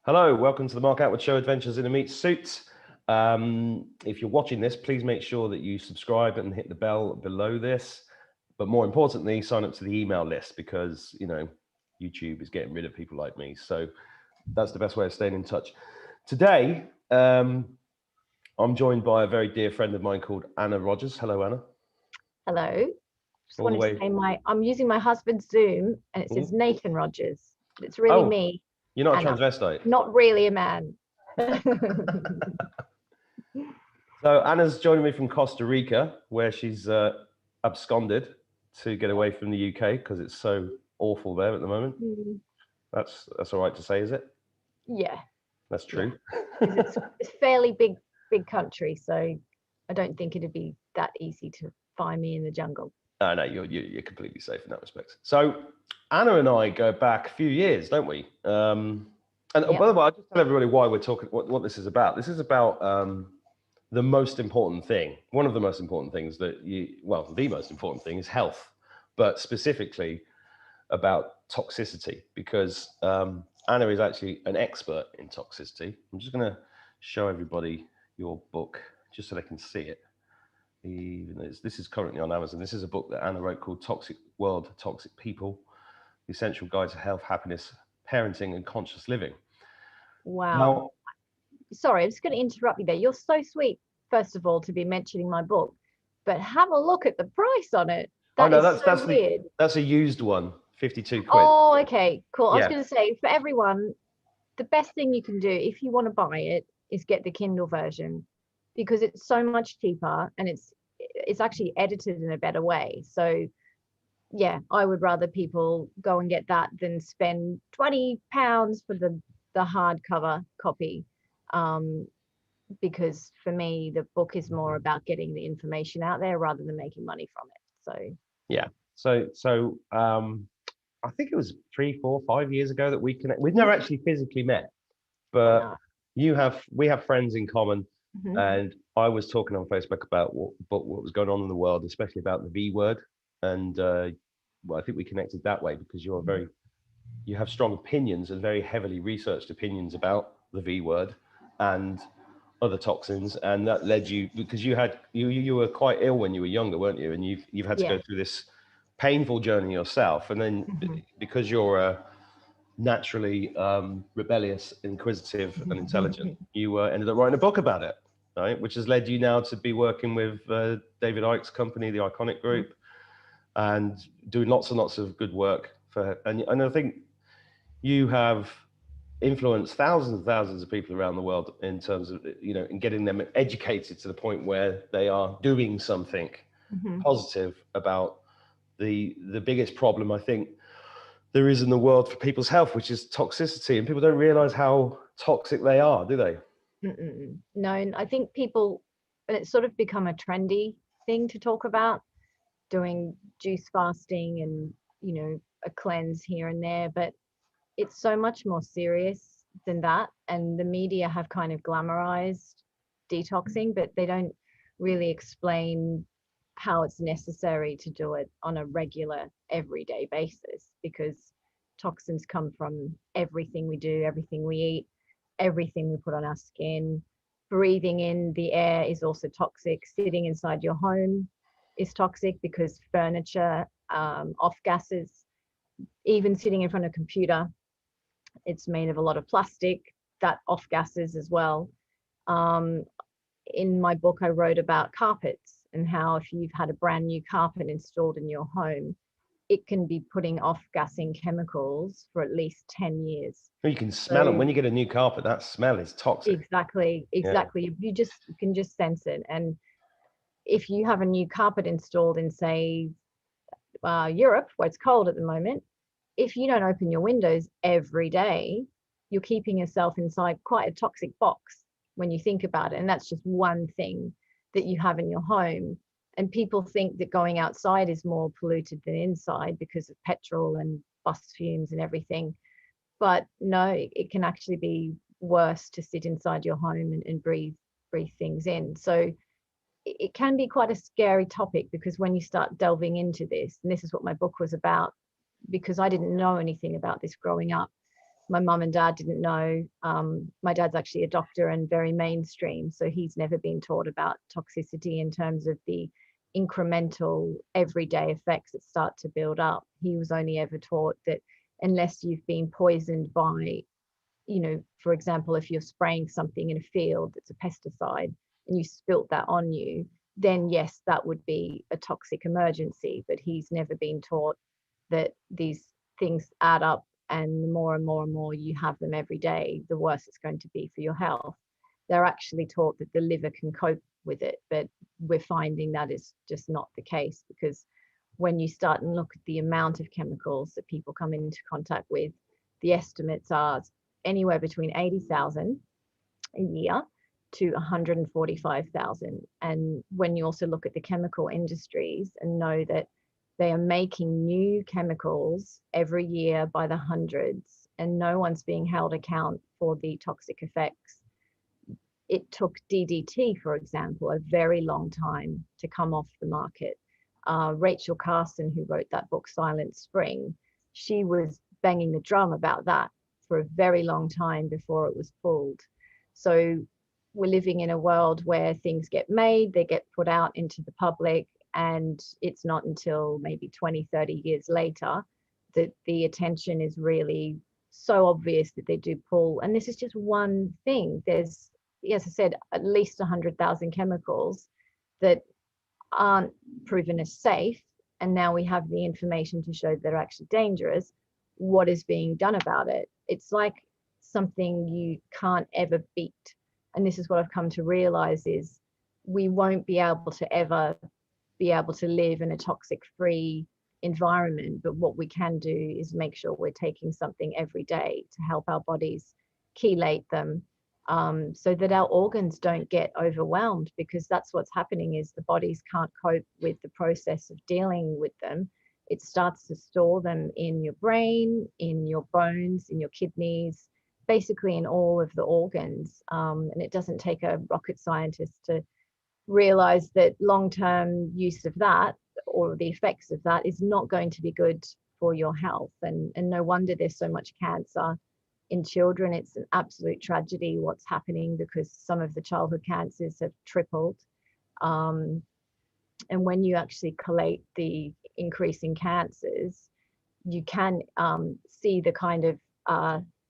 Hello, welcome to the Mark Attwood Show, Adventures in a Meat Suit. If you're watching this, please make sure that you subscribe and hit the bell below this. But more importantly, sign up to the email list because, YouTube is getting rid of people like me. So that's the best way of staying in touch. Today, I'm joined by a very dear friend of mine called Anna Rodgers. Hello, Anna. Hello. Just All the wanted to way. say I'm using my husband's Zoom and it says Nathan Rodgers. It's really me. You're not a Anna. transvestite. Not really a man. So Anna's joining me from Costa Rica, where she's absconded to get away from the UK because it's so awful there at the moment. That's all right to say, is it? Yeah. That's true. Yeah. It's a fairly big country, so I don't think it'd be that easy to find me in the jungle. No, you're completely safe in that respect. So Anna and I go back a few years, don't we? And by the way, I'll just tell everybody why we're talking, what this is about. This is about the most important thing. One of the most important things the most important thing is health, but specifically about toxicity, because Anna is actually an expert in toxicity. I'm just going to show everybody your book just so they can see it. This is currently on Amazon. This is a book that Anna wrote called Toxic World, Toxic People, The Essential Guide to Health, Happiness, Parenting, and Conscious Living. Wow. Now, sorry, I'm just going to interrupt you there. You're so sweet, first of all, to be mentioning my book, but have a look at the price on it. That's weird. That's a used one, 52 quid. Oh, okay, cool. I was Yeah. going to say, for everyone, the best thing you can do if you want to buy it is get the Kindle version, because it's so much cheaper and it's actually edited in a better way. So yeah, I would rather people go and get that than spend £20 for the hardcover copy, because for me the book is more about getting the information out there rather than making money from it. So yeah, so I think it was 3, 4, 5 years ago that we connected. We've never actually physically met, but we have friends in common. And I was talking on Facebook about what was going on in the world, especially about the V word. And I think we connected that way because you have strong opinions and very heavily researched opinions about the V word and other toxins. And that led you, because you were quite ill when you were younger, weren't you? And you've had to go through this painful journey yourself. And then because you're naturally rebellious, inquisitive, and intelligent, you ended up writing a book about it. Right, which has led you now to be working with David Icke's company, the Iconic Group, and doing lots and lots of good work and I think you have influenced thousands and thousands of people around the world in terms of, in getting them educated to the point where they are doing something positive about the biggest problem I think there is in the world for people's health, which is toxicity, and people don't realize how toxic they are, do they? No, and I think people, and it's sort of become a trendy thing to talk about, doing juice fasting and a cleanse here and there, but it's so much more serious than that. And the media have kind of glamorized detoxing, but they don't really explain how it's necessary to do it on a regular, everyday basis, because toxins come from everything we do, everything we eat, everything we put on our skin. Breathing in the air is also toxic. Sitting inside your home is toxic because furniture, off gases. Even sitting in front of a computer, it's made of a lot of plastic that off gases as well. In my book, I wrote about carpets and how if you've had a brand new carpet installed in your home, it can be putting off gassing chemicals for at least 10 years. You can smell them when you get a new carpet. That smell is toxic. Exactly. Yeah. You can just sense it. And if you have a new carpet installed in, say, Europe, where it's cold at the moment, if you don't open your windows every day, you're keeping yourself inside quite a toxic box when you think about it. And that's just one thing that you have in your home. And people think that going outside is more polluted than inside because of petrol and bus fumes and everything. But no, it can actually be worse to sit inside your home and breathe things in. So it can be quite a scary topic, because when you start delving into this, and this is what my book was about, because I didn't know anything about this growing up, My mum and dad didn't know. My dad's actually a doctor and very mainstream, so he's never been taught about toxicity in terms of the incremental everyday effects that start to build up. He was only ever taught that unless you've been poisoned by, you know, for example, if you're spraying something in a field that's a pesticide and you spilt that on you, then yes, that would be a toxic emergency. But he's never been taught that these things add up, and the more and more and more you have them every day, the worse it's going to be for your health. They're actually taught that the liver can cope with it, but we're finding that is just not the case, because when you start and look at the amount of chemicals that people come into contact with, the estimates are anywhere between 80,000 a year to 145,000. And when you also look at the chemical industries and know that they are making new chemicals every year by the hundreds, and no one's being held account for the toxic effects. It took DDT, for example, a very long time to come off the market. Rachel Carson, who wrote that book, Silent Spring, she was banging the drum about that for a very long time before it was pulled. So we're living in a world where things get made, they get put out into the public, and it's not until maybe 20, 30 years later that the attention is really so obvious that they do pull. And this is just one thing. There's, as I said, at least 100,000 chemicals that aren't proven as safe. And now we have the information to show they're actually dangerous. What is being done about it? It's like something you can't ever beat. And this is what I've come to realize is we won't be able to ever be able to live in a toxic free environment, but what we can do is make sure we're taking something every day to help our bodies chelate them, so that our organs don't get overwhelmed, because that's what's happening is the bodies can't cope with the process of dealing with them. It starts to store them in your brain, in your bones, in your kidneys, basically in all of the organs, and it doesn't take a rocket scientist to realize that long-term use of that, or the effects of that, is not going to be good for your health. And no wonder there's so much cancer in children. It's an absolute tragedy what's happening, because some of the childhood cancers have tripled. And when you collate collate the increasing cancers, you can see the kind of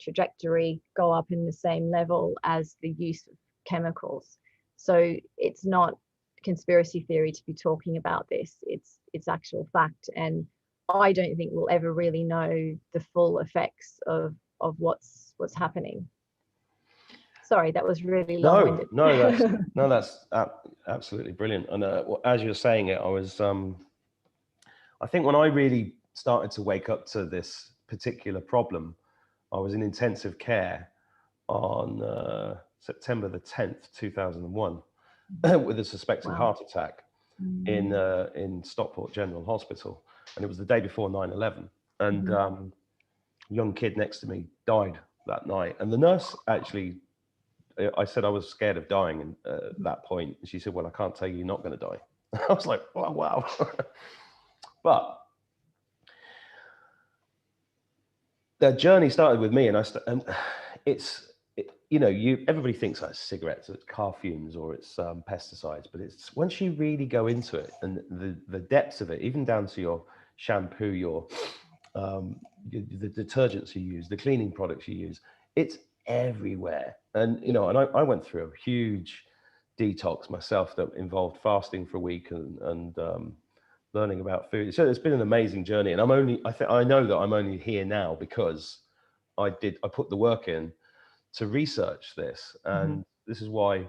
trajectory go up in the same level as the use of chemicals. So it's not conspiracy theory to be talking about this. It's actual fact. And I don't think we'll ever really know the full effects of what's happening. Sorry, that was really long-winded. That's absolutely brilliant. And as you're saying it, I was, I think when I really started to wake up to this particular problem, I was in intensive care on September the 10th, 2001, with a suspected heart attack in Stockport General Hospital. And it was the day before 9/11. And a young kid next to me died that night. And the nurse actually, I said I was scared of dying at that point. And she said, well, I can't tell you you're not going to die. I was like, oh, wow. But the journey started with me, and everybody thinks it's cigarettes, it's car fumes, or it's pesticides, but it's once you really go into it and the depths of it, even down to your shampoo, the detergents you use, the cleaning products you use, it's everywhere. And I went through a huge detox myself that involved fasting for a week and learning about food. So it's been an amazing journey, and I know that I'm only here now because I put the work in to research this, and this is why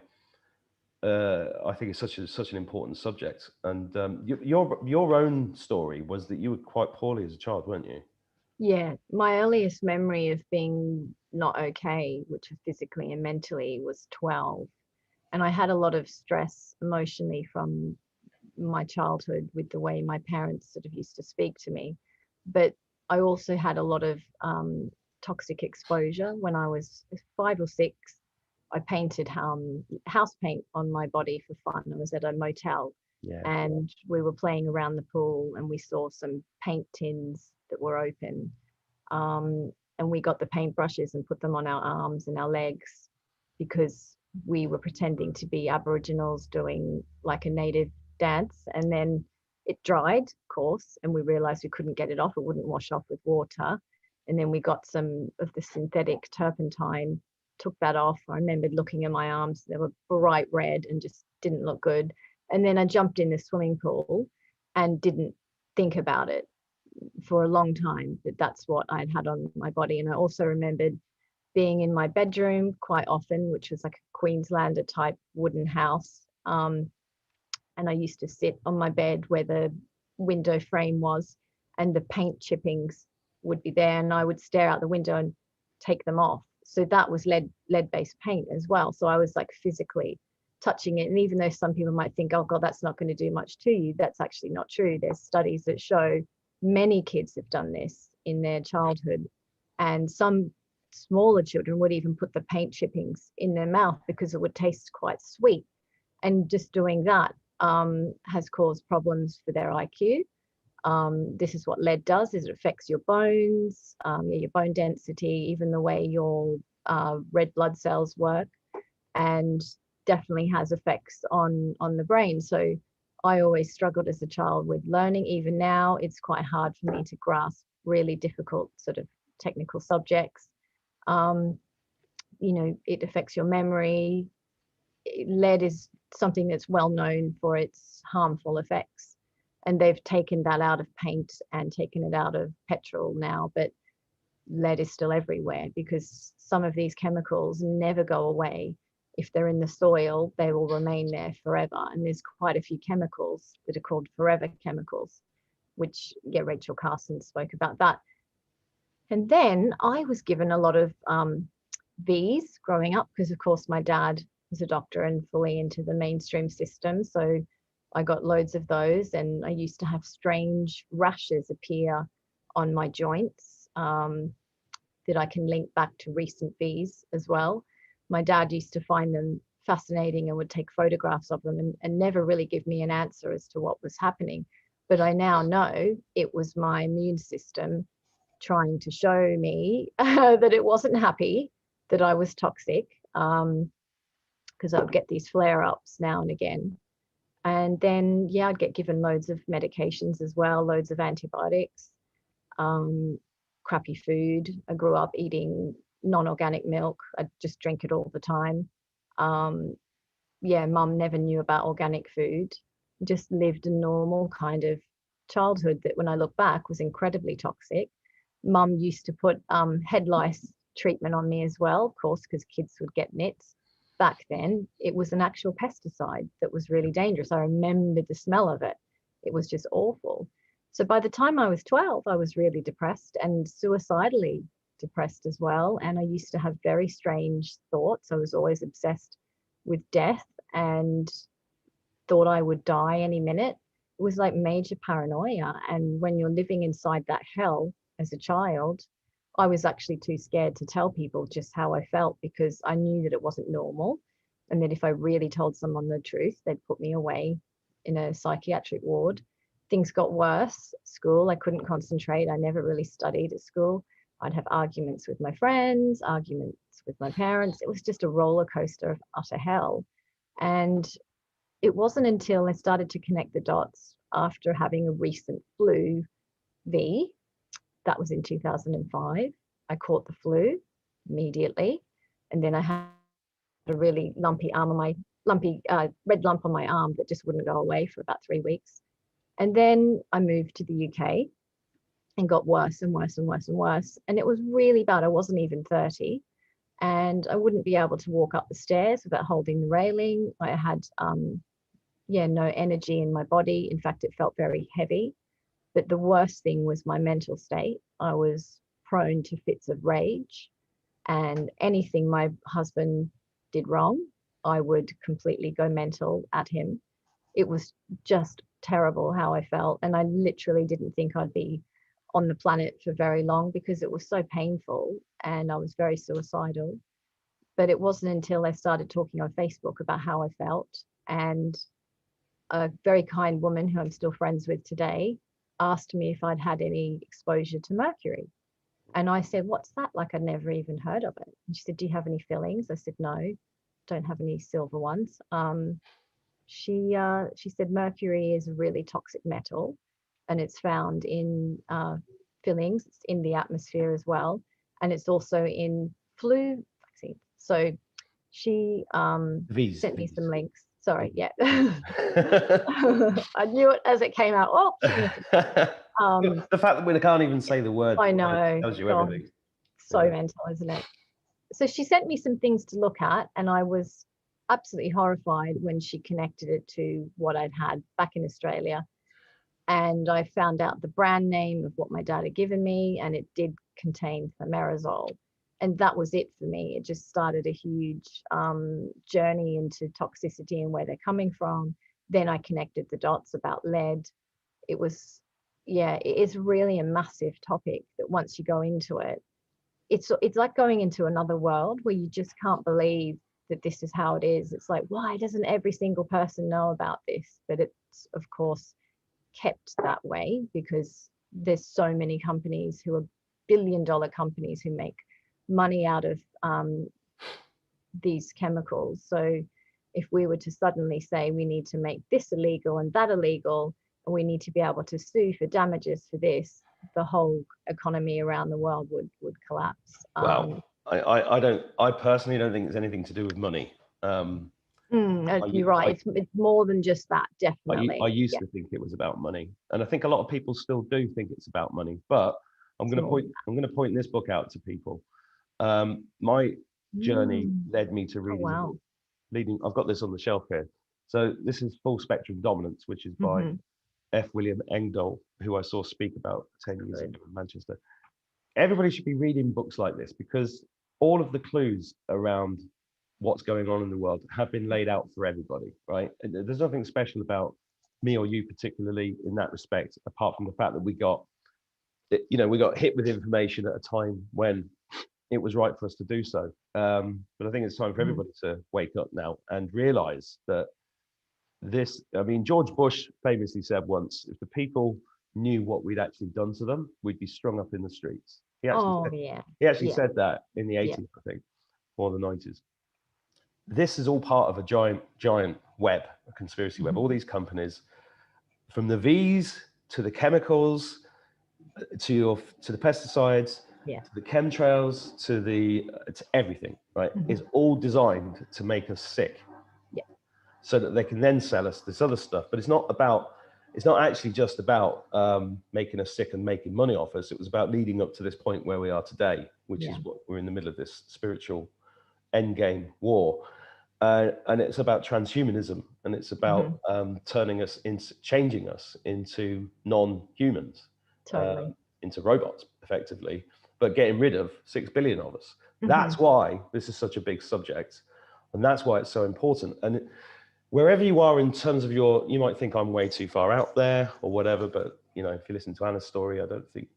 I think it's such an important subject. And your own story was that you were quite poorly as a child, weren't you? Yeah, my earliest memory of being not okay, which was physically and mentally, was 12. And I had a lot of stress emotionally from my childhood with the way my parents sort of used to speak to me. But I also had a lot of toxic exposure. When I was 5 or 6, I painted house paint on my body for fun. I was at a motel, and we were playing around the pool, and we saw some paint tins that were open. and we got the paintbrushes and put them on our arms and our legs because we were pretending to be Aboriginals doing like a native dance. And then it dried, of course, and we realized we couldn't get it off. It wouldn't wash off with water. And then we got some of the synthetic turpentine, took that off. I remembered looking at my arms, they were bright red and just didn't look good. And then I jumped in the swimming pool and didn't think about it for a long time, that that's what I'd had on my body. And I also remembered being in my bedroom quite often, which was like a Queenslander type wooden house. And I used to sit on my bed where the window frame was, and the paint chippings would be there, and I would stare out the window and take them off. So that was lead-based paint as well. So I was like physically touching it. And even though some people might think, oh God, that's not going to do much to you, that's actually not true. There's studies that show many kids have done this in their childhood, and some smaller children would even put the paint chippings in their mouth because it would taste quite sweet. And just doing that has caused problems for their IQ. This is what lead does, is it affects your bones, your bone density, even the way your red blood cells work, and definitely has effects on the brain. So I always struggled as a child with learning. Even now, it's quite hard for me to grasp really difficult sort of technical subjects. You know, it affects your memory. Lead is something that's well known for its harmful effects, and they've taken that out of paint and taken it out of petrol now, but lead is still everywhere because some of these chemicals never go away. If they're in the soil, they will remain there forever. And there's quite a few chemicals that are called forever chemicals, which, yeah, Rachel Carson spoke about that. And then I was given a lot of V's growing up because, of course, my dad was a doctor and fully into the mainstream system. So I got loads of those, and I used to have strange rashes appear on my joints that I can link back to recent V's as well. My dad used to find them fascinating and would take photographs of them and never really give me an answer as to what was happening. But I now know it was my immune system trying to show me that it wasn't happy, that I was toxic, because I would get these flare-ups now and again. And then, yeah, I'd get given loads of medications as well, loads of antibiotics, crappy food. I grew up eating non-organic milk. I'd just drink it all the time. Yeah, mum never knew about organic food, just lived a normal kind of childhood that when I look back was incredibly toxic. Mum used to put head lice treatment on me as well, of course, because kids would get nits. Back then, it was an actual pesticide that was really dangerous. I remembered the smell of it. It was just awful. So by the time I was 12, I was really depressed and suicidally depressed as well. And I used to have very strange thoughts. I was always obsessed with death and thought I would die any minute. It was like major paranoia. And when you're living inside that hell as a child, I was actually too scared to tell people just how I felt because I knew that it wasn't normal. And that if I really told someone the truth, they'd put me away in a psychiatric ward. Things got worse. School, I couldn't concentrate. I never really studied at school. I'd have arguments with my friends, arguments with my parents. It was just a roller coaster of utter hell. And it wasn't until I started to connect the dots after having a recent flu V, that was in 2005. I caught the flu immediately. And then I had a really lumpy red lump on my arm that just wouldn't go away for about 3 weeks. And then I moved to the UK and got worse and worse and worse and worse. And it was really bad. I wasn't even 30. And I wouldn't be able to walk up the stairs without holding the railing. I had, no energy in my body. In fact, it felt very heavy. But the worst thing was my mental state. I was prone to fits of rage, and anything my husband did wrong, I would completely go mental at him. It was just terrible how I felt. And I literally didn't think I'd be on the planet for very long because it was so painful and I was very suicidal. But it wasn't until I started talking on Facebook about how I felt, and a very kind woman who I'm still friends with today asked me if I'd had any exposure to mercury. And I said, what's that? Like, I'd never even heard of it. And she said, do you have any fillings? I said, no, don't have any silver ones. She said mercury is a really toxic metal, and it's found in fillings. It's in the atmosphere as well, and it's also in flu vaccine. So she sent me some links. Sorry, yeah. I knew it as it came out. Oh, the fact that we can't even say the word, I know, tells you everything. So mental, isn't it? So she sent me some things to look at, and I was absolutely horrified when she connected it to what I'd had back in Australia. And I found out the brand name of what my dad had given me, and it did contain thimerosal. And that was it for me. It just started a huge journey into toxicity and where they're coming from. Then I connected the dots about lead. It was, yeah, it is really a massive topic that once you go into it, it's like going into another world where you just can't believe that this is how it is. It's like, why doesn't every single person know about this? But it's, of course, kept that way because there's so many companies who are billion-dollar companies who make money out of these chemicals. So if we were to suddenly say we need to make this illegal and that illegal, and we need to be able to sue for damages for this, the whole economy around the world would collapse. Well, I personally don't think it's anything to do with money. You're right. It's more than just that, definitely. I used to think it was about money, and I think a lot of people still do think it's about money. But I'm going to point this book out to people. My journey led me to reading. I've got this on the shelf here. So this is Full Spectrum Dominance, which is by F. William Engdahl, who I saw speak about 10 years ago in Manchester. Everybody should be reading books like this because all of the clues around what's going on in the world have been laid out for everybody, right? And there's nothing special about me or you particularly in that respect, apart from the fact that we got hit with information at a time when it was right for us to do so. But I think it's time for everybody to wake up now and realize that George Bush famously said once, if the people knew what we'd actually done to them, we'd be strung up in the streets. He actually said that in the 80s, I think, or the 90s. This is all part of a giant web, a conspiracy web. All these companies, from the V's to the chemicals, to the pesticides, to the chemtrails, to everything, right? Is all designed to make us sick. So that they can then sell us this other stuff. But it's not actually just about making us sick and making money off us. It was about leading up to this point where we are today, which is what we're in the middle of, this spiritual endgame war. And it's about transhumanism, and it's about changing us into non-humans, into robots, effectively, but getting rid of 6 billion of us. That's why this is such a big subject, and that's why it's so important. And wherever you are in terms of you might think I'm way too far out there or whatever, but if you listen to Anna's story, I don't think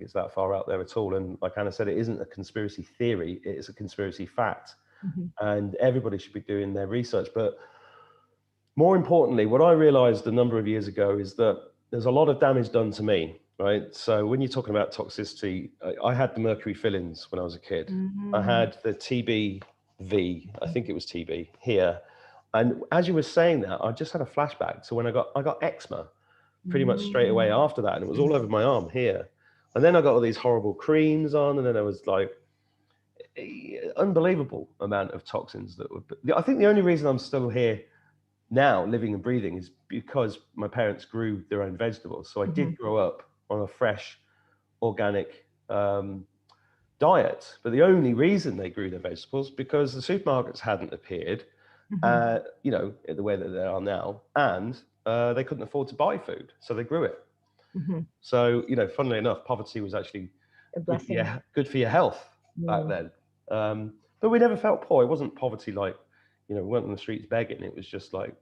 it's that far out there at all. And like Anna said, it isn't a conspiracy theory; it is a conspiracy fact. And everybody should be doing their research. But more importantly, what I realized a number of years ago is that there's a lot of damage done to me, right? So when you're talking about toxicity, I had the mercury fillings when I was a kid. I had the TBV, I think it was TB here. And as you were saying that, I just had a flashback to when I got eczema pretty much straight away after that. And it was all over my arm here. And then I got all these horrible creams on, and then I was like, unbelievable amount of toxins I think the only reason I'm still here now, living and breathing, is because my parents grew their own vegetables. So I did grow up on a fresh, organic diet. But the only reason they grew their vegetables because the supermarkets hadn't appeared, the way that they are now, and they couldn't afford to buy food, so they grew it. So funnily enough, poverty was actually a blessing. Good for your health back then. But we never felt poor. It wasn't poverty like, we weren't on the streets begging. It was just like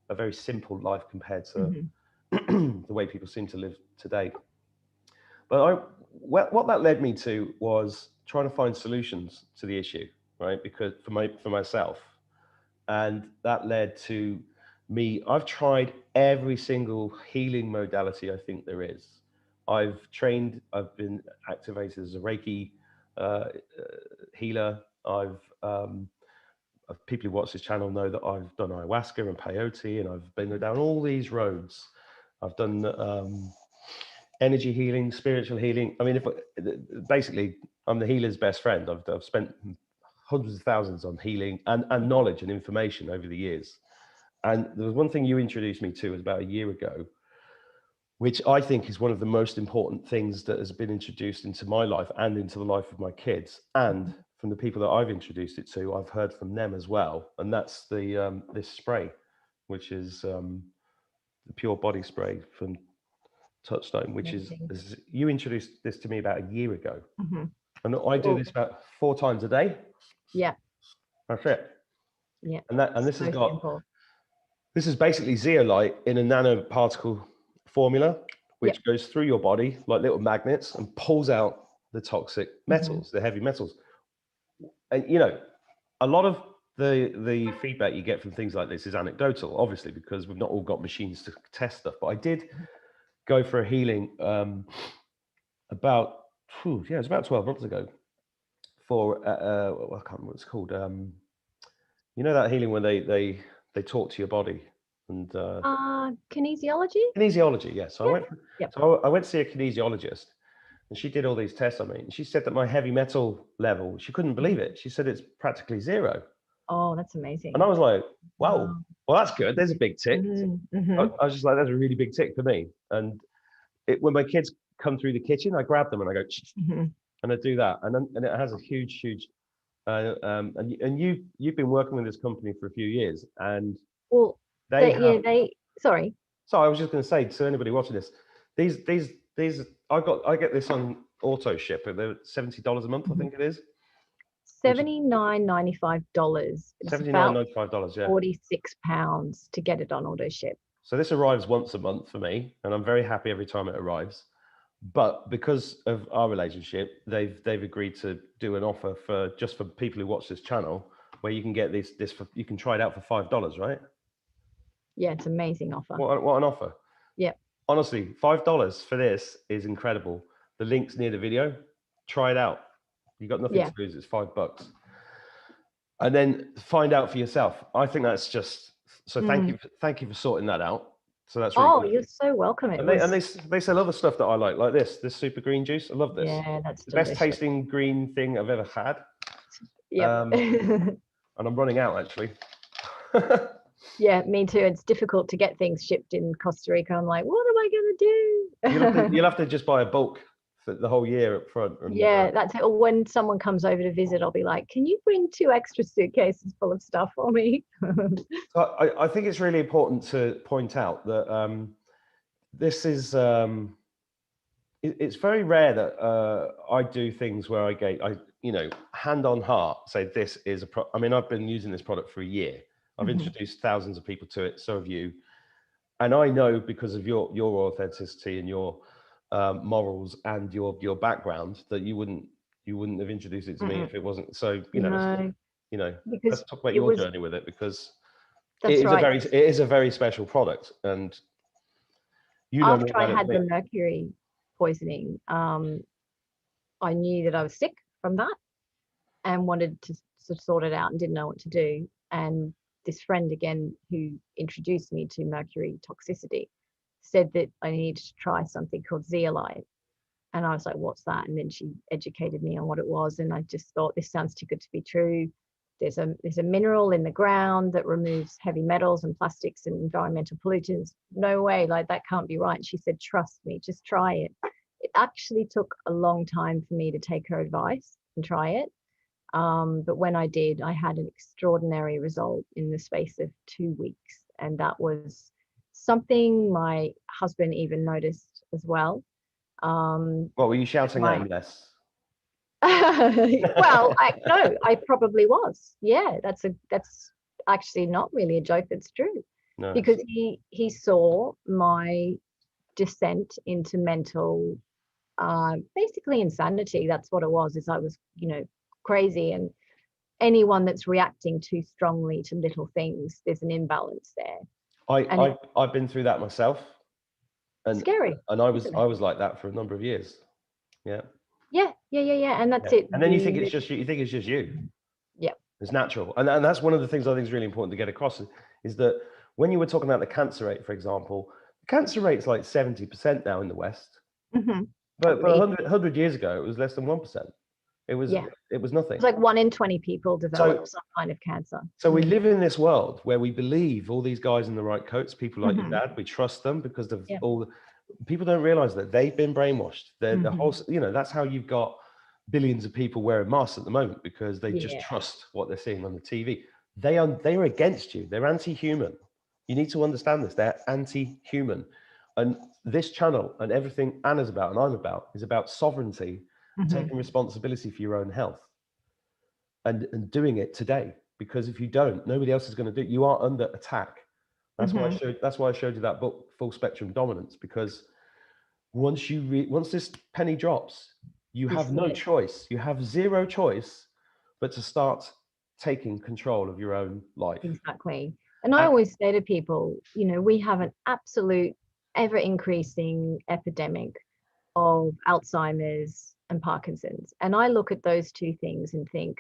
a very simple life compared to the way people seem to live today. But what that led me to was trying to find solutions to the issue, right? Because for myself, and that led to me. I've tried every single healing modality I think there is. I've been activated as a Reiki healer. People who watch this channel know that I've done ayahuasca and peyote, and I've been down all these roads. I've done energy healing, spiritual healing. I mean, basically, I'm the healer's best friend. I've spent hundreds of thousands on healing and knowledge and information over the years. And there was one thing you introduced me to was about a year ago, which I think is one of the most important things that has been introduced into my life and into the life of my kids. And from the people that I've introduced it to, I've heard from them as well. And that's the this spray, which is the pure body spray from Touchstone, which is you introduced this to me about a year ago. And I do this about 4 times a day. Yeah. That's it. Yeah. And this has got simple. This is basically zeolite in a nano-particle formula, which goes through your body like little magnets and pulls out the toxic metals, the heavy metals. And you know, a lot of the feedback you get from things like this is anecdotal, obviously, because we've not all got machines to test stuff. But I did go for a healing about it was about 12 months ago for I can't remember what it's called. You know that healing when they talk to your body and kinesiology. Kinesiology, yes. So I went to see a kinesiologist, and she did all these tests on me, and she said that my heavy metal level, she couldn't believe it. She said it's practically 0. Oh, that's amazing. And I was like, wow, well, that's good. There's a big tick. I was just like, that's a really big tick for me. And when my kids come through the kitchen, I grab them and I go, and I do that. And it has a huge, and you've been working with this company for a few years, and sorry. So I was just going to say to anybody watching this, these I get this on auto ship, but they're $70 a month, I think it is. $79.95. $79.95, yeah. £46 to get it on auto ship. So this arrives once a month for me, and I'm very happy every time it arrives. But because of our relationship, they've agreed to do an offer for people who watch this channel, where you can get this you can try it out for $5, right? Yeah, it's an amazing offer. What an offer. Yeah. Honestly, $5 for this is incredible. The link's near the video. Try it out. You got nothing to lose. It's $5. And then find out for yourself. I think that's just so. Thank you for sorting that out. So that's really good. You're so welcome. And they sell other stuff that I like this super green juice. I love this. Yeah, that's the best tasting green thing I've ever had. Yeah. And I'm running out actually. Yeah, me too. It's difficult to get things shipped in Costa Rica. I'm like, what am I going to do? You'll have to just buy a bulk for the whole year up front. Yeah, that's it. Or when someone comes over to visit, I'll be like, can you bring 2 extra suitcases full of stuff for me? So I think it's really important to point out that this is it's very rare that I do things where I hand on heart say this is I mean, I've been using this product for a year. I've introduced thousands of people to it. So have you. And I know because of your authenticity and your morals and your background that you wouldn't have introduced it to me if it wasn't. So, let's talk about your journey with it, because it is a very special product. And after I had the mercury poisoning, I knew that I was sick from that and wanted to sort it out and didn't know what to do. And this friend again who introduced me to mercury toxicity said that I needed to try something called zeolite. And I was like, what's that? And then she educated me on what it was. And I just thought, this sounds too good to be true. There's a mineral in the ground that removes heavy metals and plastics and environmental pollutants. No way, like that can't be right. And she said, trust me, just try it. It actually took a long time for me to take her advice and try it. But when I did, I had an extraordinary result in the space of 2 weeks. And that was something my husband even noticed as well. What were you shouting at him less? Well, I probably was. Yeah, that's actually not really a joke. That's true. No. Because he saw my descent into mental, basically insanity. That's what it was. Is I was, crazy, and anyone that's reacting too strongly to little things, there's an imbalance there. I've been through that myself. And Scary. and I was like that for a number of years. Yeah. Yeah. And that's Yeah. it. And then you think it's just you. You think it's just you. Yeah. It's natural. And that's one of the things I think is really important to get across is that when you were talking about the cancer rate, for example, the cancer rate's like 70% now in the West. Mm-hmm. But 100 years ago, it was less than 1%. It was nothing. It's like 1 in 20 people develop So some kind of cancer. So we live in this world where we believe all these guys in the right coats, people like your dad, we trust them because of all the people don't realize that they've been brainwashed. The whole, that's how you've got billions of people wearing masks at the moment because they just trust what they're seeing on the TV. They are against you. They're anti-human. You need to understand this. They're anti-human. And this channel and everything Anna's about and I'm about is about sovereignty, taking responsibility for your own health. And doing it today, because if you don't, nobody else is going to do it. You are under attack. That's why I showed you that book, Full Spectrum Dominance, because once this penny drops, you have no choice. You have zero choice but to start taking control of your own life. Exactly. And I always say to people, we have an absolute ever increasing epidemic of Alzheimer's and Parkinson's. And I look at those two things and think,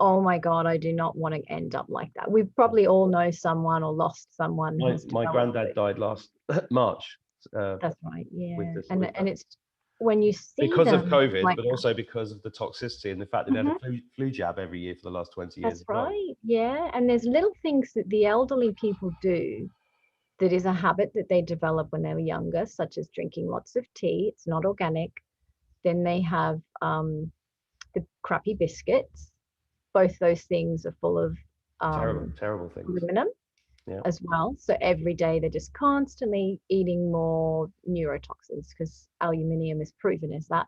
oh my God, I do not want to end up like that. We probably all know someone or lost someone. My granddad died last March. That's right. Yeah. And it's when you see because of COVID, like but also because of the toxicity and the fact that they had a flu jab every year for the last 20 years. That's right. Yeah. And there's little things that the elderly people do that is a habit that they develop when they were younger, such as drinking lots of tea. It's not organic. Then they have the crappy biscuits. Both those things are full of terrible things, aluminum as well. So every day they're just constantly eating more neurotoxins because aluminium is proven as that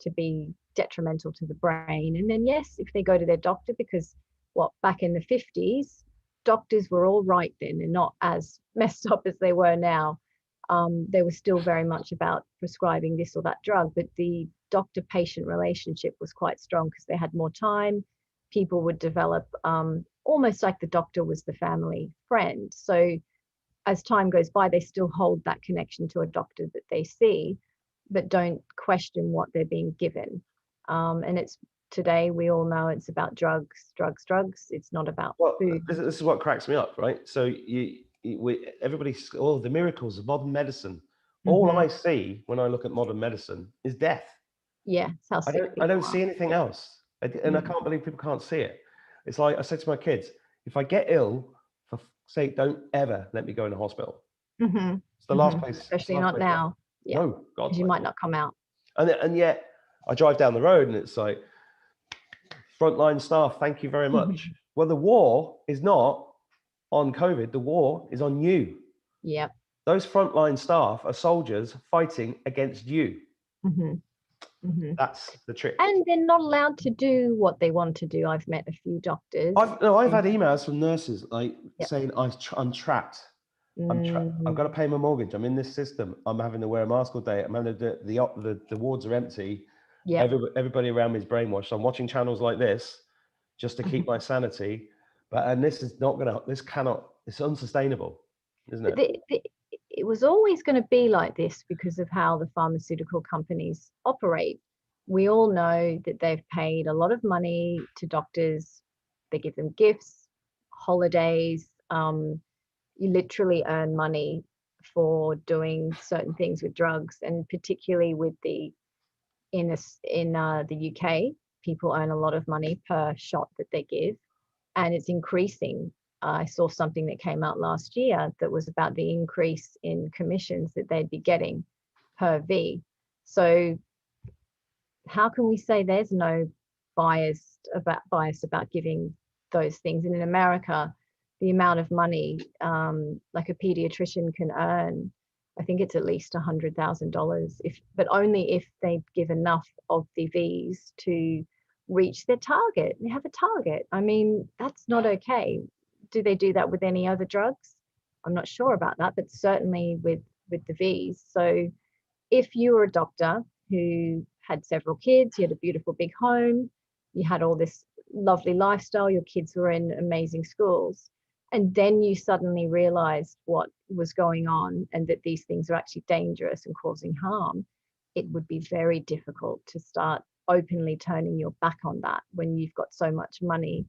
to be detrimental to the brain. And then yes, if they go to their doctor, because back in the 50s, doctors were all right then and not as messed up as they were now. They were still very much about prescribing this or that drug, but the doctor-patient relationship was quite strong because they had more time. People would develop almost like the doctor was the family friend. So as time goes by, they still hold that connection to a doctor that they see, but don't question what they're being given. And it's today, we all know it's about drugs. It's not about food. This is what cracks me up, right? So everybody's all the miracles of modern medicine. All I see when I look at modern medicine is death. Yeah, it's how sick I don't see anything else. And I can't believe people can't see it. It's like I said to my kids, if I get ill, for sake, don't ever let me go in a hospital. It's the last place. Especially not now. Yeah. No, God. Because you might not come out. And yet I drive down the road and it's like, frontline staff, thank you very much. Well, the war is not on COVID. The war is on you. Yep. Those frontline staff are soldiers fighting against you. That's the trick. And they're not allowed to do what they want to do. I've met a few doctors. I've had emails from nurses saying I'm trapped. I've got to pay my mortgage. I'm in this system. I'm having to wear a mask all day. I'm having to the wards are empty. Yeah. Everybody around me is brainwashed. I'm watching channels like this just to keep my sanity. And this is not going to. It's unsustainable, isn't it? It was always going to be like this because of how the pharmaceutical companies operate. We all know that they've paid a lot of money to doctors. They give them gifts, holidays. You literally earn money for doing certain things with drugs, and particularly with in the UK, people earn a lot of money per shot that they give, and it's increasing. I saw something that came out last year that was about the increase in commissions that they'd be getting per V. So how can we say there's no bias about giving those things? And in America, the amount of money like a pediatrician can earn, I think it's at least $100,000, but only if they give enough of the Vs to reach their target. They have a target. I mean, that's not okay. Do they do that with any other drugs? I'm not sure about that, but certainly with the Vs. So if you were a doctor who had several kids, you had a beautiful big home, you had all this lovely lifestyle, your kids were in amazing schools, and then you suddenly realized what was going on and that these things are actually dangerous and causing harm, it would be very difficult to start openly turning your back on that when you've got so much money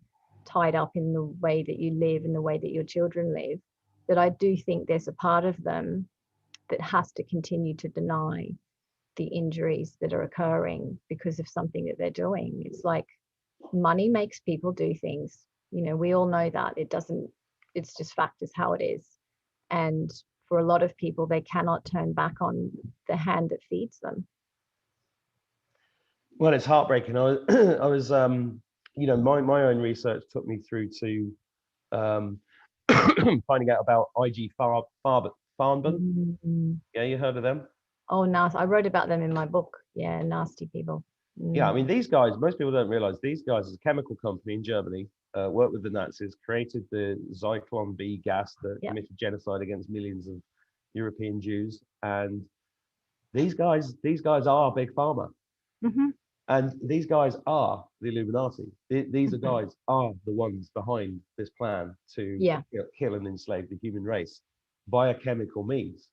tied up in the way that you live and the way that your children live, that I do think there's a part of them that has to continue to deny the injuries that are occurring because of something that they're doing. It's like money makes people do things. You know, we all know that. It's just fact is how it is. And for a lot of people, they cannot turn back on the hand that feeds them. Well, it's heartbreaking. I was you know, my own research took me through to finding out about IG Farben. Yeah, you heard of them? Oh, nasty. I wrote about them in my book. Yeah, nasty people. Yeah, I mean, these guys, most people don't realize these guys is a chemical company in Germany, worked with the Nazis, created the Zyklon B gas that committed genocide against millions of European Jews. And these guys are big pharma. And these guys are the Illuminati. These are guys are the ones behind this plan to kill and enslave the human race via chemical means.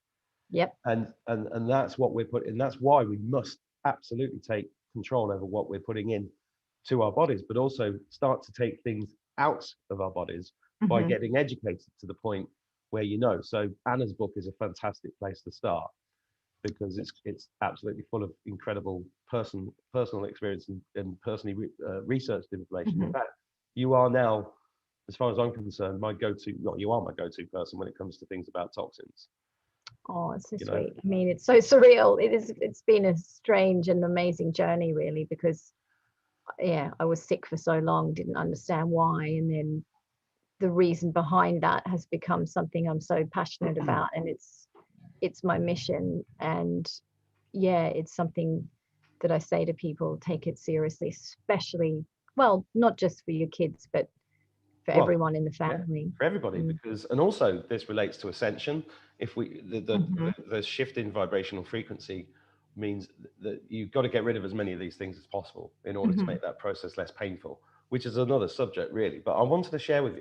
And that's what we're putting. That's why we must absolutely take control over what we're putting in to our bodies, but also start to take things out of our bodies by getting educated to the point where you know. So Anna's book is a fantastic place to start, because it's absolutely full of incredible personal experience and personally researched information. In fact, you are now, as far as I'm concerned, my go-to. Well, you are my go-to person when it comes to things about toxins. Oh, it's so sweet. I mean, it's so surreal. It's been a strange and amazing journey, really, because I was sick for so long, didn't understand why, and then the reason behind that has become something I'm so passionate about, and it's my mission. And it's something that I say to people, take it seriously, especially, well, not just for your kids, but for everyone in the family. For everybody, because, and also this relates to ascension. If we, the shift in vibrational frequency means that you've got to get rid of as many of these things as possible in order to make that process less painful, which is another subject really. But I wanted to share with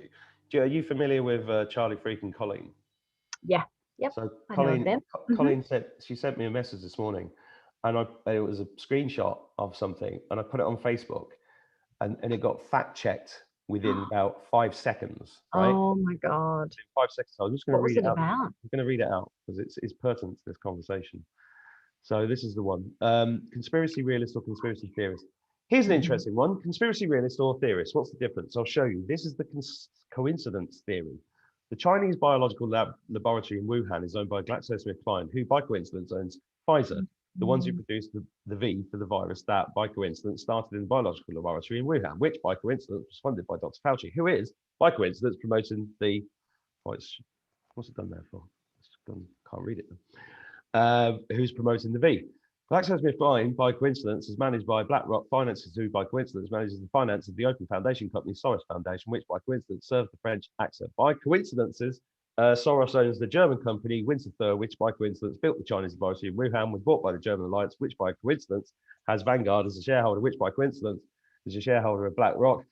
you, are you familiar with Charlie Freak and Colleen? Yeah. Yep. So Colleen said, she sent me a message this morning, and it was a screenshot of something, and I put it on Facebook, and it got fact checked within about 5 seconds. Right? Oh my God! In 5 seconds, I'm just going to read it out. About? I'm going to read it out because it's pertinent to this conversation. So this is the one: conspiracy realist or conspiracy theorist. Here's an interesting one: conspiracy realist or theorist. What's the difference? I'll show you. This is the coincidence theory. The Chinese biological laboratory in Wuhan is owned by GlaxoSmithKline, who by coincidence owns Pfizer, the ones who produced the V for the virus that by coincidence started in the biological laboratory in Wuhan, which by coincidence was funded by Dr. Fauci, who is by coincidence promoting the, what's it done there for? Can't read it. Who's promoting the V. GlaxoSmithKline, by coincidence, is managed by BlackRock Finances, who by coincidence manages the finance of the Open Foundation company, Soros Foundation, which by coincidence serves the French AXA. By coincidences, Soros owns the German company Winterthur, which by coincidence built the Chinese laboratory in Wuhan, was bought by the German Alliance, which by coincidence has Vanguard as a shareholder, which by coincidence is a shareholder of BlackRock,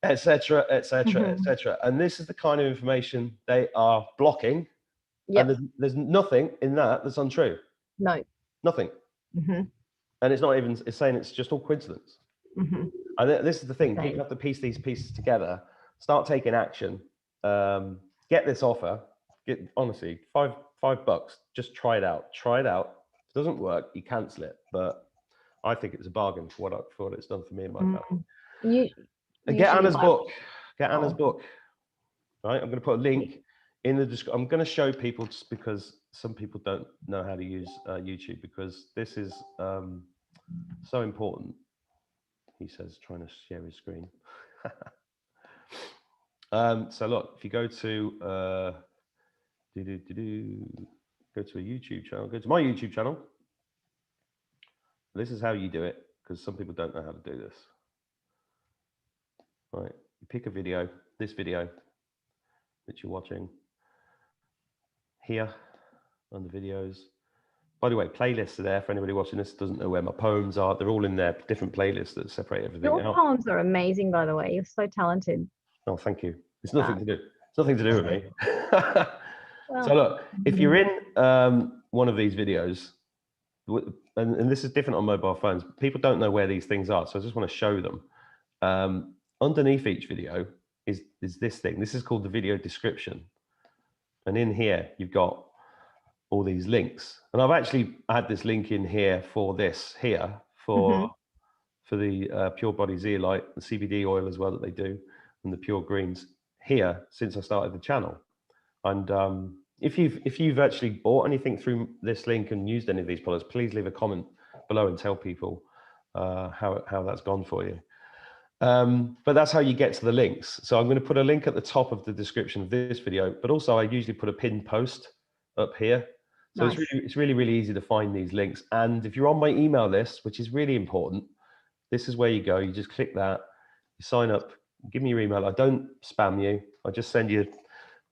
etc., etc., etc. And this is the kind of information they are blocking. And there's nothing in that that's untrue. No. Nothing. And it's not even, it's saying it's just all coincidence. And this is the thing, people have to piece these pieces together, start taking action, get this offer, honestly, $5, just try it out. If it doesn't work, you cancel it. But I think it's a bargain for what it's done for me and my family. And get Anna's book. Get Anna's book. Right, I'm going to put a link in the description. I'm going to show people just because some people don't know how to use YouTube, because this is so important. He says, trying to share his screen. So look, if you go to go to a YouTube channel, go to my YouTube channel. This is how you do it, because some people don't know how to do this. Right, you pick a video, this video that you're watching here on the videos. By the way, playlists are there for anybody watching this doesn't know where my poems are. They're all in there, different playlists that separate everything out. Your poems are amazing, by the way. You're so talented. Oh, thank you. It's nothing to do. It's nothing to do with me. Well, So look, if you're in one of these videos, and this is different on mobile phones, people don't know where these things are, so I just want to show them. Underneath each video is this thing. This is called the video description, and in here you've got all these links. And I've actually had this link in here for this here for the Pure Body Zeolite, the CBD oil as well that they do, and the Pure Greens here since I started the channel. And if you've actually bought anything through this link and used any of these products, please leave a comment below and tell people how that's gone for you. But that's how you get to the links. So I'm going to put a link at the top of the description of this video, but also I usually put a pinned post up here. So nice. It's really easy to find these links. And if you're on my email list, which is really important, this is where you go. You just click that, you sign up, give me your email. I don't spam you. I just send you a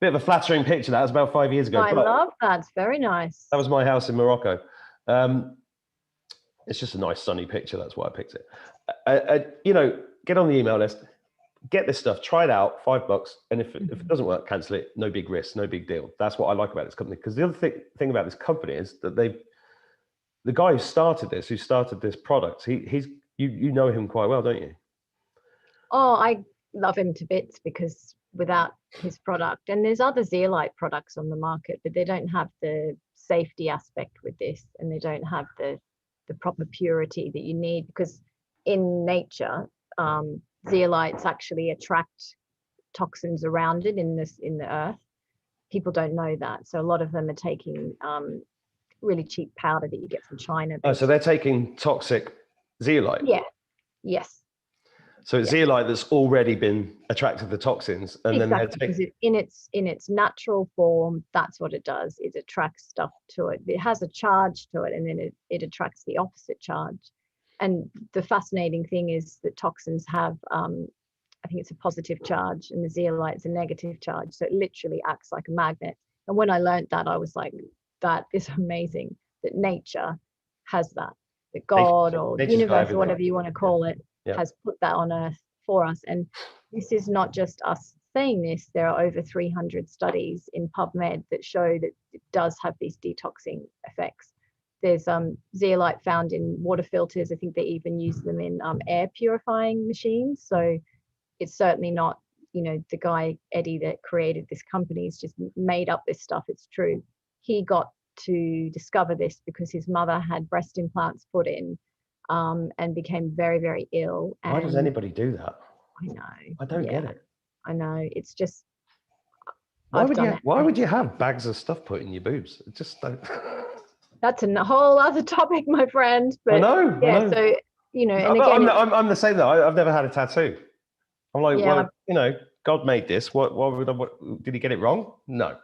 bit of a flattering picture. That was about 5 years ago. I love that. It's very nice. That was my house in Morocco. It's just a nice sunny picture. That's why I picked it. You know, get on the email list, get this stuff, try it out, $5. And if it doesn't work, cancel it. No big risk, no big deal. That's what I like about this company. Because the other thing about this company is that the guy who started this product, you know him quite well, don't you? Oh, I love him to bits because without his product, and there's other zeolite products on the market, but they don't have the safety aspect with this, and they don't have the proper purity that you need, because in nature, zeolites actually attract toxins around it in the earth. People don't know that, so a lot of them are taking really cheap powder that you get from China. Oh, so they're taking toxic zeolite. Yeah. Yes. So it's zeolite that's already been attracted to toxins, and then they're taking... in its natural form, that's what it does. It attracts stuff to it. It has a charge to it, and then it attracts the opposite charge. And the fascinating thing is that toxins have, I think it's a positive charge, and the zeolite's a negative charge. So it literally acts like a magnet. And when I learned that, I was like, that is amazing that nature has that. That God or universe or whatever you want to call it has put that on earth for us. And this is not just us saying this. There are over 300 studies in PubMed that show that it does have these detoxing effects. There's zeolite found in water filters. I think they even use them in air purifying machines. So it's certainly not, you know, the guy Eddie that created this company has just made up this stuff. It's true. He got to discover this because his mother had breast implants put in and became very ill. Why does anybody do that? I know. I don't get it. I know. It's just why would you have bags of stuff put in your boobs? It just don't. That's a whole other topic, my friend. But I know. So you know, and again, I'm the same though. I've never had a tattoo. I'm like, well, you know, God made this. What did he get it wrong? No.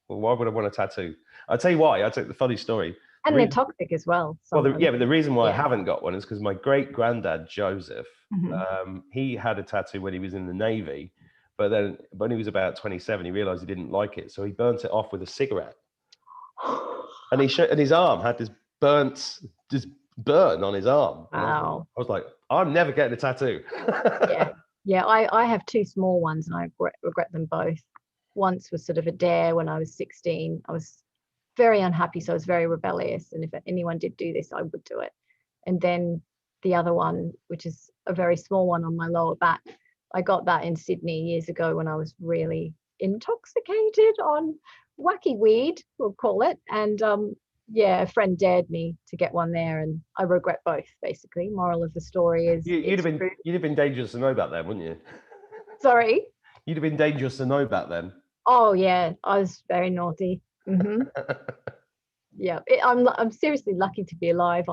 Well, why would I want a tattoo? I'll tell you why. I'll tell you the funny story. And they're toxic as well. Well, but the reason why I haven't got one is because my great granddad Joseph, he had a tattoo when he was in the Navy, but then when he was about 27, he realized he didn't like it, so he burnt it off with a cigarette. And his arm had this burn on his arm. Wow. I was like, I'm never getting a tattoo. Yeah. I have two small ones, and I regret them both. Once was sort of a dare when I was 16. I was very unhappy, so I was very rebellious, and if anyone did do this, I would do it. And then the other one, which is a very small one on my lower back, I got that in Sydney years ago when I was really intoxicated on wacky weed, we'll call it. And a friend dared me to get one there, and I regret both. Basically, moral of the story is you'd have been dangerous to know back then, wouldn't you? Sorry, you'd have been dangerous to know back then. Oh yeah, I was very naughty. Yeah, I'm seriously lucky to be alive.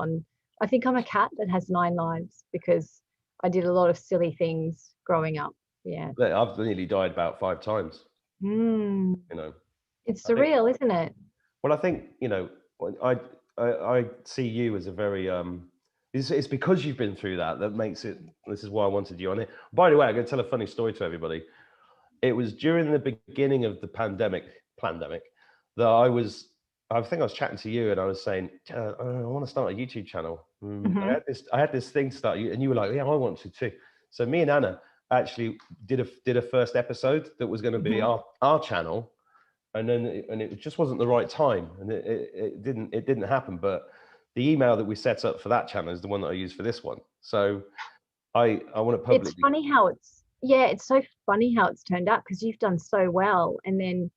I think I'm a cat that has 9 lives because I did a lot of silly things growing up. Yeah, I've nearly died about 5 times. You know, it's surreal, isn't it? Well, I think, you know, I see you as a very it's because you've been through that makes it. This is why I wanted you on it. By the way, I'm going to tell a funny story to everybody. It was during the beginning of the pandemic that I think I was chatting to you and I was saying, I want to start a YouTube channel. I had this thing to start, and you were like, yeah, I want to too. So me and Anna, actually did a first episode that was going to be our channel, and then it just wasn't the right time, and it didn't happen. But the email that we set up for that channel is the one that I use for this one. So I want to publicly. It's funny how it's so funny how it's turned out, because you've done so well, and then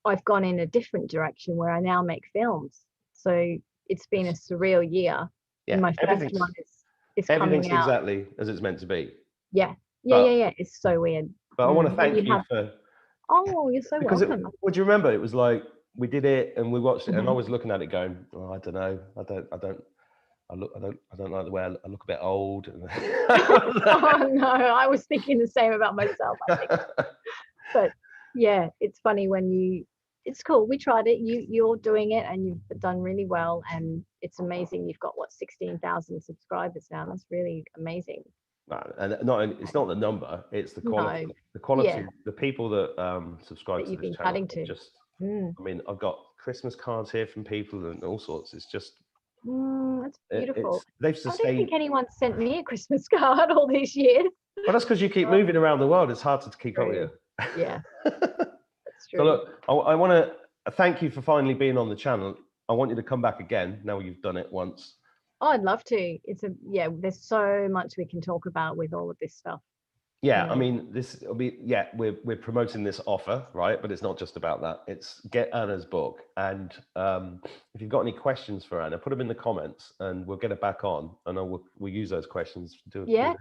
I've gone in a different direction where I now make films. So it's been a surreal year. Yeah, and my first one is coming out exactly as it's meant to be. Yeah. It's so weird. But I want to thank you for. Oh, you're so welcome. Would you remember? It was like we did it and we watched it, and I was looking at it going, oh, I don't know, I don't like the way I look a bit old. Oh no, I was thinking the same about myself, I think. But yeah, it's funny when it's cool. We tried it. You're doing it, and you've done really well, and it's amazing. You've got 16,000 subscribers now. That's really amazing. And it's not the number, it's the quality. No. The quality, the people that subscribe to this channel. Just, I mean, I've got Christmas cards here from people and all sorts. It's just. That's beautiful. They've sustained. I don't think anyone sent me a Christmas card all these years. Well, that's because you keep moving around the world. It's hard to keep up with you. Yeah, that's true. So look, I want to thank you for finally being on the channel. I want you to come back again now you've done it once. Oh, I'd love to. There's so much we can talk about with all of this stuff. Yeah, I mean, we're promoting this offer, right? But it's not just about that. It's get Anna's book. And if you've got any questions for Anna, put them in the comments and we'll get it back on, and we'll use those questions.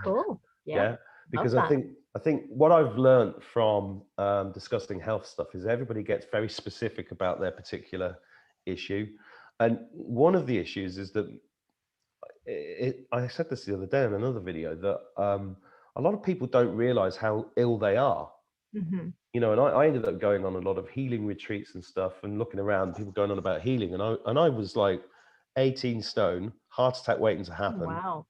Cool. Yeah, because I think what I've learned from discussing health stuff is everybody gets very specific about their particular issue. And one of the issues is that I said this the other day in another video, that a lot of people don't realize how ill they are. You know, and I ended up going on a lot of healing retreats and stuff, and looking around, people going on about healing, and I was like 18 stone, heart attack waiting to happen. Wow.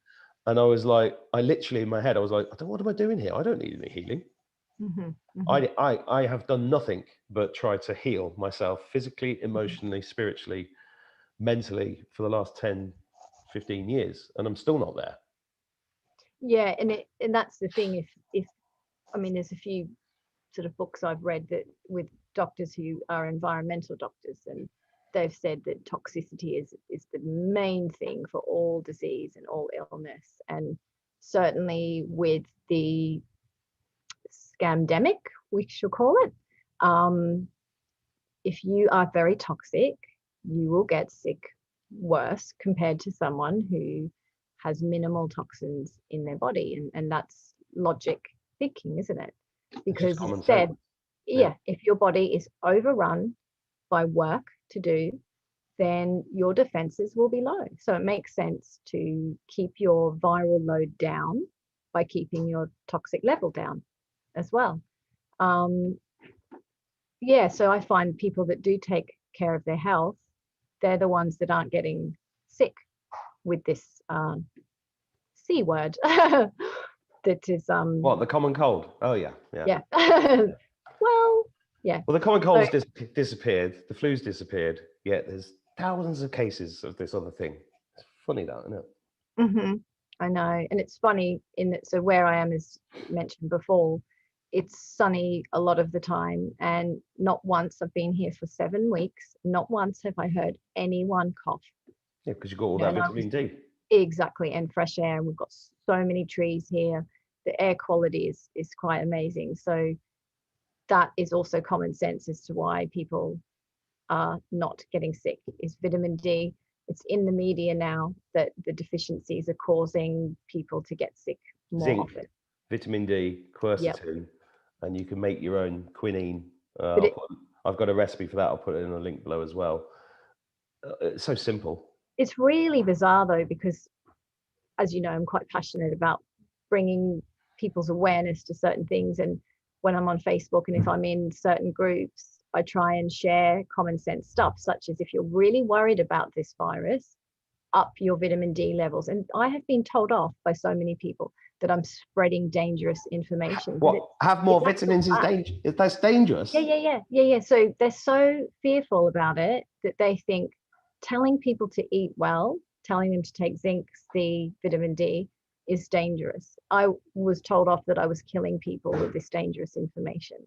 And I was like, I literally in my head, I was like, what am I doing here? I don't need any healing. I have done nothing but try to heal myself physically, emotionally, spiritually, mentally for the last 10-15 years, and I'm still not there. Yeah, and that's the thing. If I mean, there's a few sort of books I've read that with doctors who are environmental doctors, and they've said that toxicity is the main thing for all disease and all illness. And certainly with the scamdemic, we shall call it, if you are very toxic, you will get sick worse compared to someone who has minimal toxins in their body. And that's logic thinking, isn't it? Because instead, if your body is overrun by work to do, then your defenses will be low. So it makes sense to keep your viral load down by keeping your toxic level down as well. So I find people that do take care of their health, they're the ones that aren't getting sick with this C word that is what, the common cold? Oh yeah. Well, the common cold's disappeared, the flu's disappeared, yet there's thousands of cases of this other thing. It's funny that, isn't it? I know. And it's funny in that, so where I am, as mentioned before, it's sunny a lot of the time, and not once, I've been here for 7 weeks, not once have I heard anyone cough. Yeah, because you've got all that vitamin D. Exactly, and fresh air, and we've got so many trees here. The air quality is quite amazing. So that is also common sense as to why people are not getting sick, is vitamin D. It's in the media now that the deficiencies are causing people to get sick more often. Vitamin D, quercetin, and you can make your own quinine. I've got a recipe for that. I'll put it in a link below as well. It's so simple. It's really bizarre though, because as you know, I'm quite passionate about bringing people's awareness to certain things. And when I'm on Facebook and if I'm in certain groups, I try and share common sense stuff, such as if you're really worried about this virus, up your vitamin D levels. And I have been told off by so many people that I'm spreading dangerous information. What? Have more vitamins is dangerous? That's dangerous? Yeah. So they're so fearful about it that they think telling people to eat well, telling them to take zinc, C, vitamin D, is dangerous. I was told off that I was killing people with this dangerous information.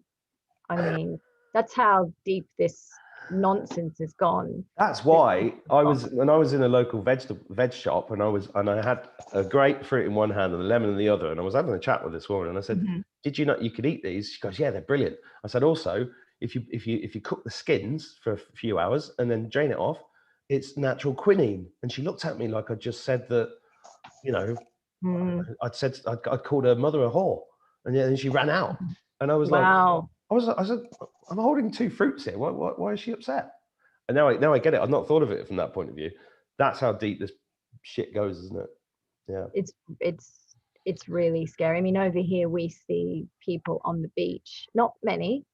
I mean, that's how deep this nonsense has gone. That's why when I was in a local veg shop, and I had a grapefruit in one hand and a lemon in the other, and I was having a chat with this woman, and I said, "Did you know you could eat these?" She goes, "Yeah, they're brilliant." I said, "Also, if you cook the skins for a few hours and then drain it off, it's natural quinine." And she looked at me like I just said that, you know, I'd called her mother a whore, and then she ran out, and I was like, I said, "I'm holding two fruits here. Why is she upset?" And now I get it. I've not thought of it from that point of view. That's how deep this shit goes, isn't it? Yeah. It's really scary. I mean, over here we see people on the beach, not many,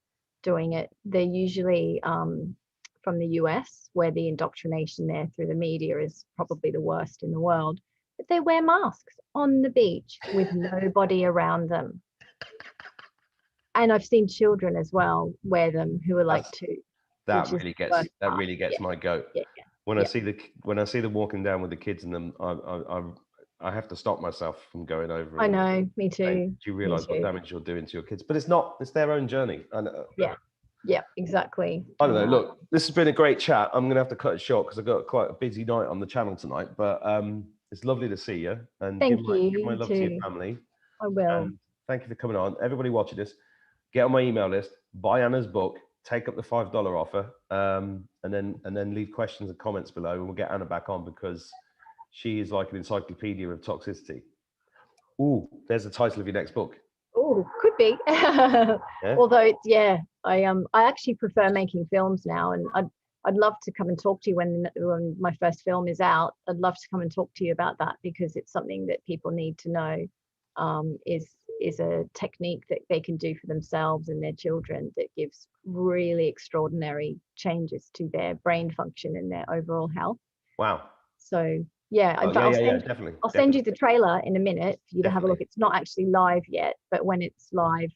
doing it. They're usually from the US, where the indoctrination there through the media is probably the worst in the world. But they wear masks on the beach with nobody around them. And I've seen children as well wear them who are like 2. That really gets my goat. When I see them walking down with the kids in them, I have to stop myself from going over. I know, me too. Do you realize what damage you're doing to your kids? But it's their own journey. Yeah, exactly. I don't know. Look, this has been a great chat. I'm gonna have to cut it short because I've got quite a busy night on the channel tonight. But it's lovely to see you, and give my love to your family. I will. And thank you for coming on. Everybody watching this, get on my email list, buy Anna's book, take up the $5 offer, and then leave questions and comments below, and we'll get Anna back on because she is like an encyclopedia of toxicity. Ooh, there's the title of your next book. Oh, could be. Although I actually prefer making films now, and I'd love to come and talk to you when my first film is out. I'd love to come and talk to you about that because it's something that people need to know. Is a technique that they can do for themselves and their children that gives really extraordinary changes to their brain function and their overall health. Wow. So I'll send you the trailer in a minute for you to have a look. It's not actually live yet, but when it's live,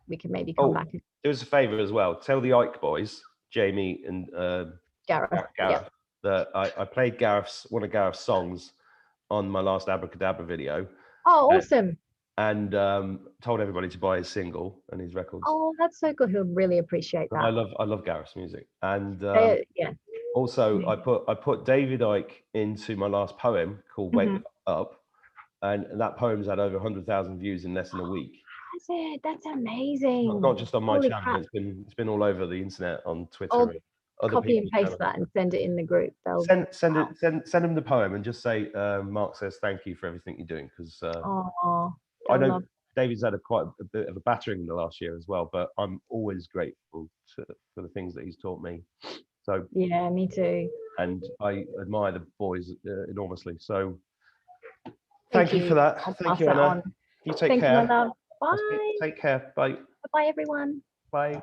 we can maybe come back. Do us a favor as well. Tell the Ike boys, Jamie and Gareth, that I played one of Gareth's songs on my last Abracadabra video. Oh, awesome. And told everybody to buy his single and his records. Oh, that's so good. He'll really appreciate that. I love Gareth's music. And also I put David Icke into my last poem called Wake Up, and that poem's had over 100,000 views in less than a week. That's amazing. Not just on my channel, it's been all over the internet, on Twitter. Copy and paste that and send it in the group. Send him the poem and just say Mark says thank you for everything you're doing, because I know David's had quite a bit of a battering in the last year as well, but I'm always grateful for the things that he's taught me. So yeah, me too. And I admire the boys enormously. So thank you for that. Thank you, Anna. You take care. You, my love. Bye. Take care. Bye. Bye, everyone. Bye.